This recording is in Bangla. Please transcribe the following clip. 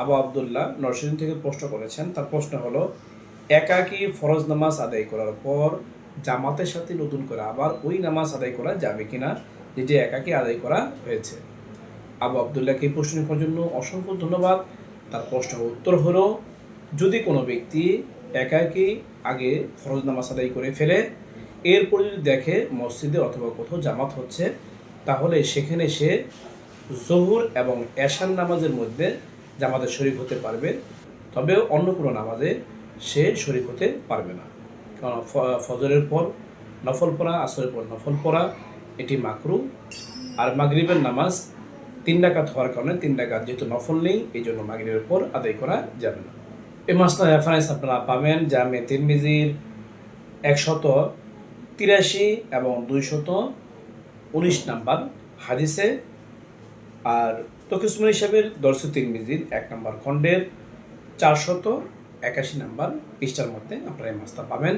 আবু আবদুল্লাহ নরসিংদী থেকে প্রশ্ন করেছেন। তার প্রশ্ন হলো, একাকী ফরজ নামাজ আদায় করার পর জামাতের সাথে নতুন করে আবার ওই নামাজ আদায় করা যাবে কিনা, যেটি একাকী আদায় করা হয়েছে। আবু আবদুল্লাহকে এই প্রশ্ন করার জন্য অসংখ্য ধন্যবাদ। তার প্রশ্নের উত্তর হলো, যদি কোনো ব্যক্তি একাকী আগে ফরজ নামাজ আদায় করে ফেলে, এরপর যদি দেখে মসজিদে অথবা কোথাও জামাত হচ্ছে, তাহলে সেখানে সে জোহর এবং এশার নামাজের মধ্যে জামাতে শরীক হতে পারবে, তবে অন্য কোনো নামাজে সে শরীক হতে পারবে না। কারণ ফজরের পর নফল পড়া, আসরের পর নফল পড়া এটি মাকরু। আর মাগরিবের নামাজ 3 রাকাত হওয়ার কারণে 3 রাকাত যেহেতু নফল নেই, এই জন্য মাগরিবের পর আদায় করা যাবে না। এই মাসলার রেফারেন্স আপনারা পাবেন জামে তিরমিজির 183 এবং 219 নাম্বার হাদিসে, আর তকিসমুল হিসাবের দর্শে তিরমিজির 1 নম্বর খণ্ডের 481 নাম্বার পৃষ্ঠার মধ্যে আপনারা এই মাসলা পাবেন।